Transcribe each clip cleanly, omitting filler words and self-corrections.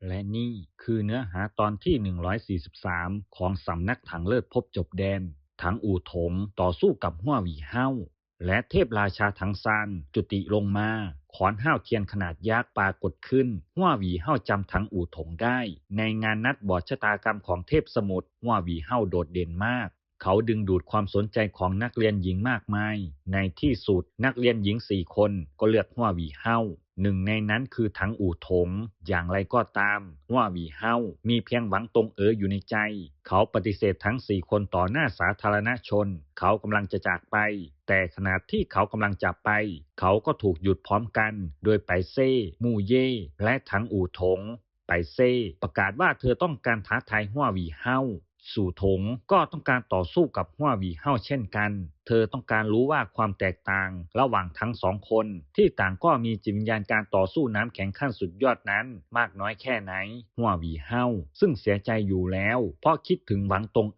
และนี่คือเนื้อหาตอนที่143ของสำนักถังเลิศพบจบแดนถังอู่ถงต่อสู้กับฮั่วหวี่เฮาและเทพราชาถังซานจุติลงมาขอนห้าวเทียนขนาดยักษ์ปรากฏขึ้นฮั่วหวี่เฮาจำถังอู่ถงได้ในงานนัดบอร์ดชะตากรรมของเทพสมุทรฮั่วหวี่เฮาโดดเด่นมากเขาดึงดูดความสนใจของนักเรียนหญิงมากมายในที่สุดนักเรียนหญิง4 คนก็เลือกฮั่วหวี่เฮา หนึ่งในนั้นคือถังอู่ถงอย่างไรก็ตามว่าหวี่เฮามีเพียงหวังตงอยู่ในใจเขาปฏิเสธทั้ง4 คนต่อหน้าสาธารณชนเขากำลังจะจากไปแต่ขณะที่เขากำลังจากไปเขาก็ถูกหยุดพร้อมกันโดยไปเซ่มู่เย่และถังอู่ถงไปเซ่ประกาศว่าเธอต้องการท้าทายฮั่วหวี่เฮาสู่ถงก็ต้องการต่อสู้กับฮั่วหวี่เฮาเช่นกันเธอต้องการรู้ว่าความแตกต่างระหว่างทั้ง2 คนที่ต่างก็มีจิตวิญญาณการต่อสู้น้ำแข็งขั้นสุดยอดนั้นมากน้อยแค่ไหนฮั่วหวี่เฮาซึ่งเสียใจอยู่แล้วเพราะคิดถึงหวังตง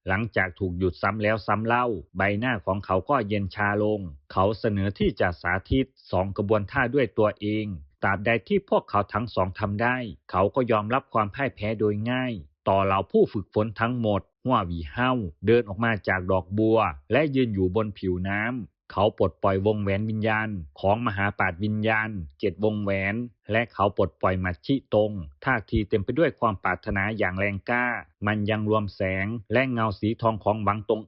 หลังจากถูกหยุดซ้ำแล้วซ้ำเล่าใบหน้าของเขาก็เย็นชาลงเขาเสนอที่จะสาธิต2 กระบวนท่าด้วยตัวเองตราบใดที่พวกเขาทั้งสองทำได้เขาก็ยอมรับความพ่ายแพ้โดยง่ายต่อเหล่าผู้ฝึกฝนทั้งหมดฮั่วหวี่เฮาเดินออกมาจากดอกบัวและยืนอยู่บนผิวน้ำเขาปลดปล่อยวงแหวนวิญญาณของมหาปราชญ์วิญญาณ7 วงแหวนและเขาปลดปล่อยมัชชิตงท่าทีเต็มไปด้วยความปรารถนาอย่างแรงกล้ามันยังรวมแสงและเงาสีทองของหวังตง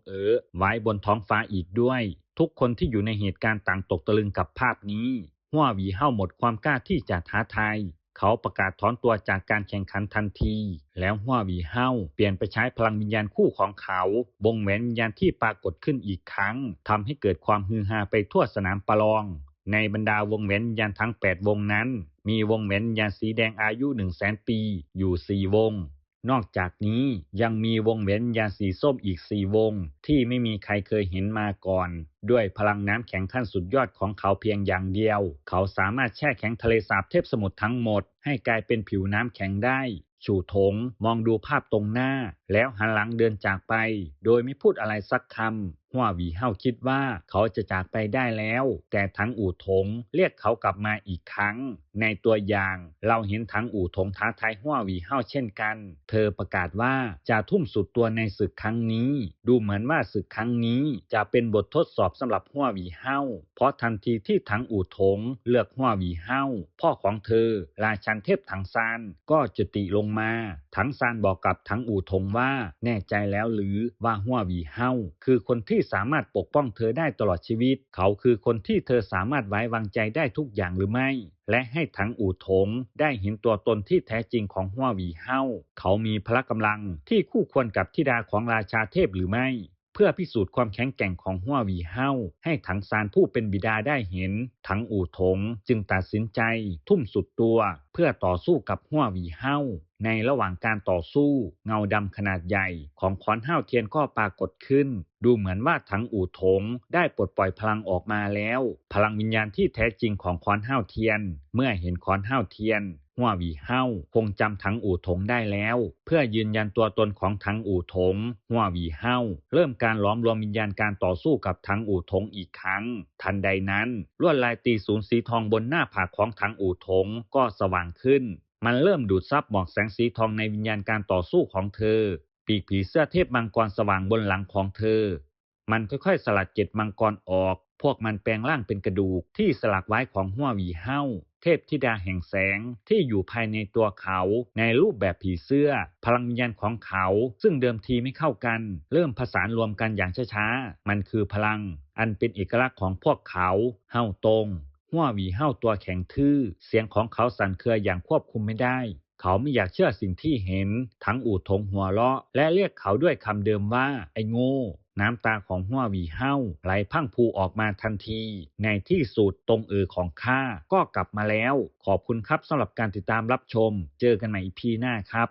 ไว้บนท้องฟ้าอีกด้วยทุกคนที่อยู่ในเหตุการณ์ต่างตกตะลึงกับภาพนี้ฮั่วหวี่เฮาหมดความกล้าที่จะท้าทายเขาประกาศถอนตัวจากการแข่งขันทันทีแล้วฮั่วหวี่เฮาเปลี่ยนไปใช้พลังวิญญาณคู่ของเขาวงแหวนวิญญาณที่ปรากฏขึ้นอีกครั้งทำให้เกิดความฮือฮาไปทั่วสนามประลองในบรรดาวงแหวนวิญญาณทั้ง8 วงนั้นมีวงแหวนวิญญาณสีแดงอายุ100,000 ปีอยู่4 วงนอกจากนี้ยังมีวงแหวนวิญญาณสีส้มอีก4 วงที่ไม่มีใครเคยเห็นมาก่อนด้วยพลังน้ำแข็งขั้นสุดยอดของเขาเพียงอย่างเดียวเขาสามารถแช่แข็งทะเลสาบเทพสมุทรทั้งหมดให้กลายเป็นผิวน้ำแข็งได้ชูถงมองดูภาพตรงหน้าแล้วหันหลังเดินจากไปโดยไม่พูดอะไรสักคำฮั่วหวี่เฮาคิดว่าเขาจะจากไปได้แล้วแต่ถังอู่ถงเรียกเขากลับมาอีกครั้งในตัวอย่างเราเห็นถังอู่ถงท้าทายฮั่วหวี่เฮาเช่นกันเธอประกาศว่าจะทุ่มสุดตัวในศึกครั้งนี้ดูเหมือนว่าศึกครั้งนี้จะเป็นบททดสอบสำหรับฮั่วหวี่เฮาเพราะทันทีที่ถังอู่ถงเลือกฮั่วหวี่เฮาพ่อของเธอราชันเทพถังซานก็จุติลงมาถังซานบอกกับถังอู่ถงว่าแน่ใจแล้วหรือว่าฮั่วหวี่เฮาคือคนที่สามารถปกป้องเธอได้ตลอดชีวิตเขาคือคนที่เธอสามารถไว้วางใจได้ทุกอย่างหรือไม่และให้ถังอู่ถงได้เห็นตัวตนที่แท้จริงของฮั่วหวี่เฮาเขามีพละกำลังที่คู่ควรกับธิดาของราชาเทพหรือไม่เพื่อพิสูจน์ความแข็งแกร่งของฮั่วหวี่เฮาให้ถังซานผู้เป็นบิดาได้เห็นถังอู่ถงจึงตัดสินใจทุ่มสุดตัวเพื่อต่อสู้กับฮั่วหวี่เฮาในระหว่างการต่อสู้เงาดำขนาดใหญ่ของขอนห้าวเทียนก็ปรากฏขึ้นดูเหมือนว่าถังอู่ถงได้ปลดปล่อยพลังออกมาแล้วพลังวิญญาณที่แท้จริงของขอนห้าวเทียนเมื่อเห็นขอนห้าวเทียนฮั่วหวี่เฮาคงจำถังอู่ถงได้แล้วเพื่อยืนยันตัวตนของถังอู่ถงฮั่วหวี่เฮาเริ่มการล้อมรวมวิญญาณการต่อสู้กับถังอู่ถงอีกครั้งทันใดนั้นลวดลายตีศูนย์สีทองบนหน้าผากของถังอู่ถงก็สว่างขึ้นมันเริ่มดูดซับหมอกแสงสีทองในวิญญาณการต่อสู้ของเธอปีกผีเสื้อเทพมังกรสว่างบนหลังของเธอมันค่อยๆสลัดเกล็ดมังกรออกพวกมันแปลงร่างเป็นกระดูกที่สลักไว้ของฮั่วหวี่เฮาเทพธิดาแห่งแสงที่อยู่ภายในตัวเขาในรูปแบบผีเสื้อพลังวิญญาณของเขาซึ่งเดิมทีไม่เข้ากันเริ่มผสานรวมกันอย่างช้าๆมันคือพลังอันเป็นเอกลักษณ์ของพวกเขาเฮาตงฮั่วหวี่เฮาตัวแข็งทื่อเสียงของเขาสั่นเครืออย่างควบคุมไม่ได้เขาไม่อยากเชื่อสิ่งที่เห็นทั้งอู่ถงหัวเราะและเรียกเขาด้วยคำเดิมว่าไอ้โง่น้ำตาของฮั่วหวี่เฮาไหลพรั่งพรูออกมาทันทีในที่สุดตรงของข้าก็กลับมาแล้วขอบคุณครับสำหรับการติดตามรับชมเจอกันใหม่ EP หน้าครับ